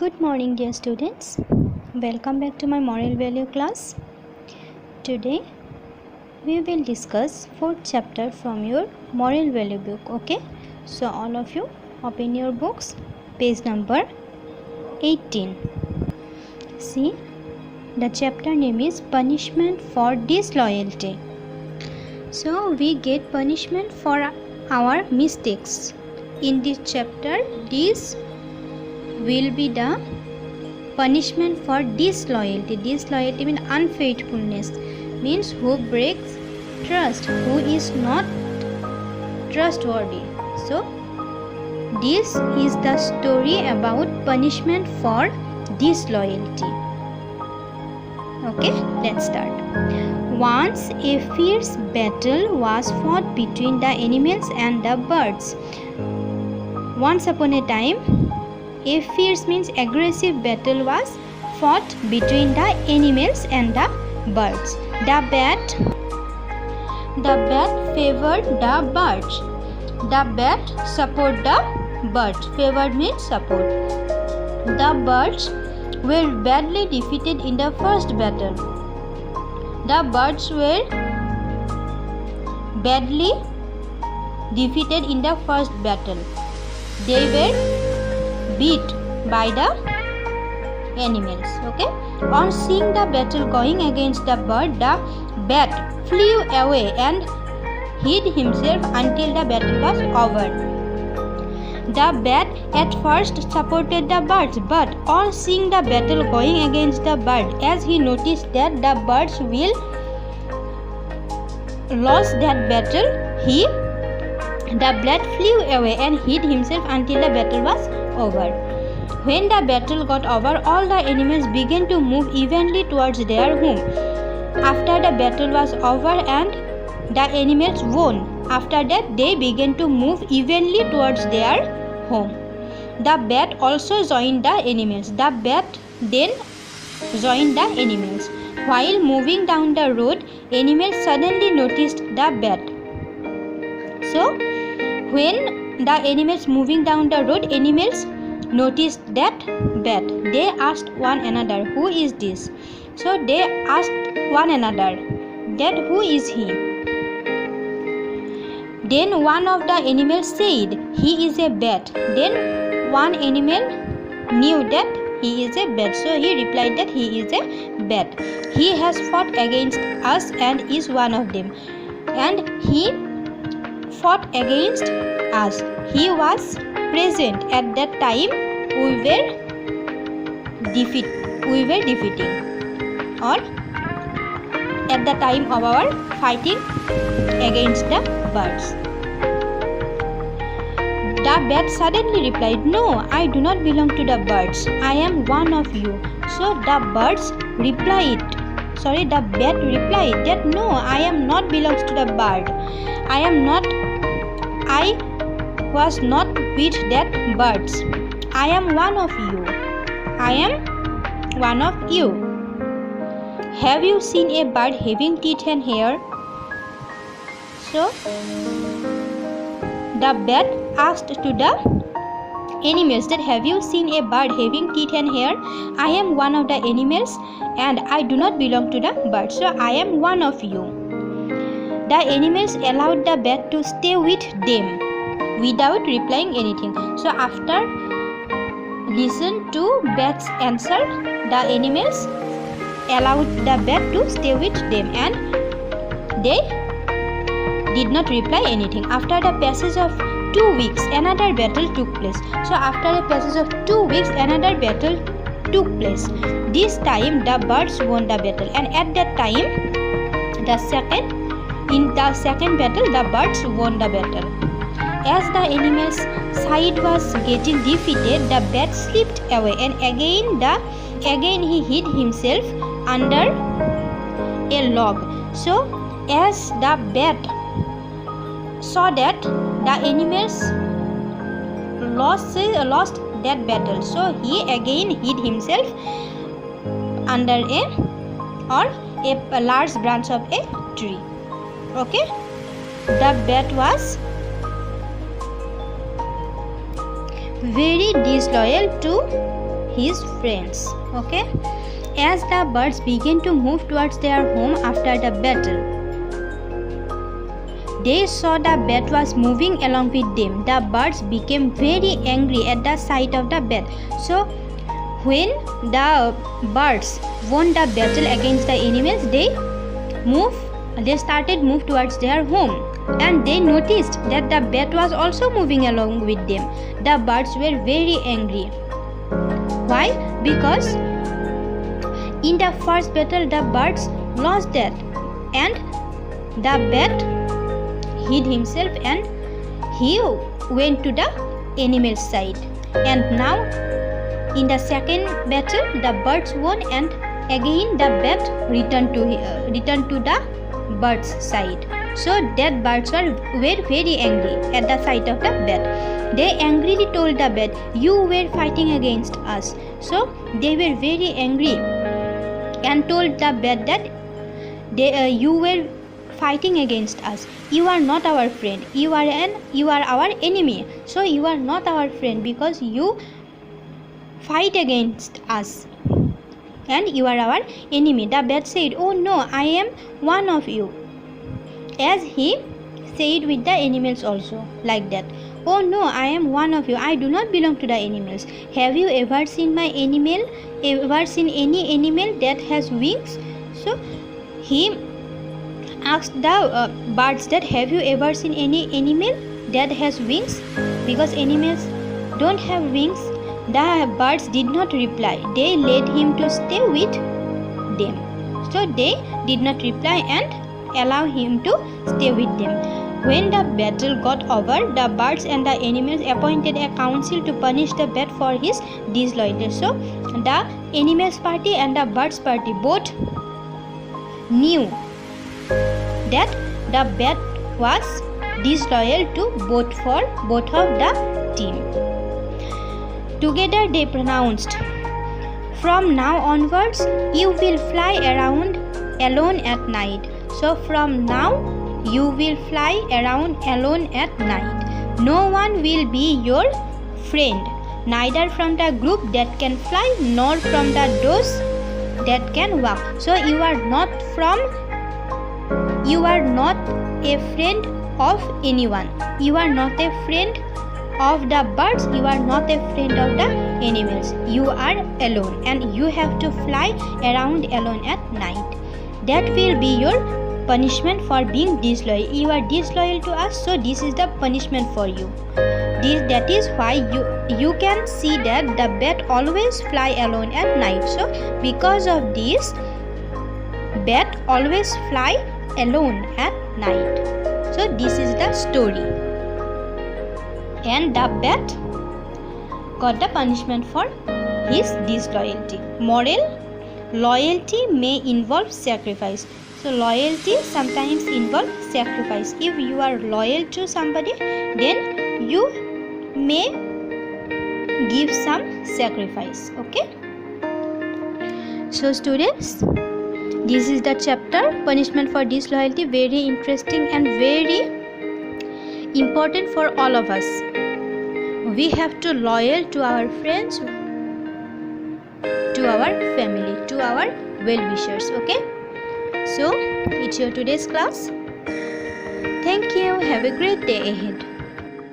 Good morning, dear students. Welcome back to my moral value class. Today we will discuss fourth chapter from your moral value book. Okay, so all of you open your books, page number 18. See, the chapter name is punishment for disloyalty. So we get punishment for our mistakes. In this chapter, this will be the punishment for disloyalty. Disloyalty means unfaithfulness, means who breaks trust, who is not trustworthy. So this is the story about punishment for disloyalty. Okay, let's start. Once a fierce battle was fought between the animals and the birds. Once upon a time, a fierce means aggressive battle was fought between the animals and the birds. The bat favored the birds. The bat support the birds. Favored means support. The birds were badly defeated in the first battle. The birds were badly defeated in the first battle. They were beat by the animals. Okay, on seeing the battle going against the bird, the bat flew away and hid himself until the battle was over. The bat at first supported the birds, but on seeing the battle going against the bird, as he noticed that the birds will lose that battle, the bat flew away and hid himself until the battle was over. When the battle got over, all the animals began to move evenly towards their home. After the battle was over and the animals won, after that they began to move evenly towards their home. The bat also joined the animals. The bat then joined the animals. While moving down the road, animals suddenly noticed the bat. So, when the animals moving down the road, animals noticed that bat. They asked one another, who is this? So they asked one another that who is he? Then one of the animals said, he is a bat. Then one animal knew that he is a bat. So he replied that he is a bat. He has fought against us and is one of them. And he fought against us. He was present at that time we were defeating, or at the time of our fighting against the birds. The bat suddenly replied, no, I do not belong to the birds. I am one of you. So the bat replied that no, I am not belongs to the bird. I was not with that birds. I am one of you. I am one of you. Have you seen a bird having teeth and hair? So the bat asked to the animals that have you seen a bird having teeth and hair? I am one of the animals and I do not belong to the bird. So I am one of you. The animals allowed the bat to stay with them without replying anything. So after listen to bat's answer, the animals allowed the bat to stay with them and they did not reply anything. After the passage of 2 weeks, another battle took place. So after the passage of 2 weeks, another battle took place. This time the birds won the battle, and at that time in the second battle the birds won the battle. As the animal's side was getting defeated, the bat slipped away and again he hid himself under a log. So as the bat saw that the animals lost that battle, so he again hid himself under a large branch of a tree. Okay, the bat was very disloyal to his friends. Okay, as the birds began to move towards their home after the battle, they saw the bat was moving along with them. The birds became very angry at the sight of the bat. So when the birds won the battle against the animals, they started move towards their home, and they noticed that the bat was also moving along with them. The birds were very angry. Why? Because in the first battle the birds lost that, and the bat hid himself and he went to the animal side. And now in the second battle the birds won, and again the bat returned to the birds side. So that birds were very angry at the sight of the bat. They angrily told the bat, "You were fighting against us." So they were very angry and told the bat that you were fighting against us. You are not our friend. You are our enemy. So you are not our friend because you fight against us, and you are our enemy. The bat said, "Oh no, I am one of you." As he said with the animals also like that. "Oh no, I am one of you. I do not belong to the animals. Have you ever seen my animal? Ever seen any animal that has wings?" So he asked the birds that, "Have you ever seen any animal that has wings?" Because animals don't have wings. The birds did not reply. They let him to stay with them. So they did not reply and allow him to stay with them. When the battle got over, the birds and the animals appointed a council to punish the bat for his disloyalty. So the animals party and the birds party both knew that the bat was disloyal to both of the team. Together they pronounced, "From now onwards you will fly around alone at night." So from now you will fly around alone at night. No one will be your friend, neither from the group that can fly nor from those that can walk. So you are not a friend of anyone. You are not a friend of the birds. You are not a friend of the animals. You are alone and you have to fly around alone at night. That will be your punishment for being disloyal. You are disloyal to us, so this is the punishment for you. That is why you can see that the bat always fly alone at night. So because of this, bat always fly alone at night. So this is the story, and the bat got the punishment for his disloyalty. Moral: loyalty may involve sacrifice. So loyalty sometimes involves sacrifice. If you are loyal to somebody, then you may give some sacrifice. Okay, so students, this is the chapter punishment for disloyalty. Very interesting and very important for all of us. We have to loyal to our friends, to our family, to our well-wishers. Okay, so it's your today's class. Thank you. Have a great day ahead.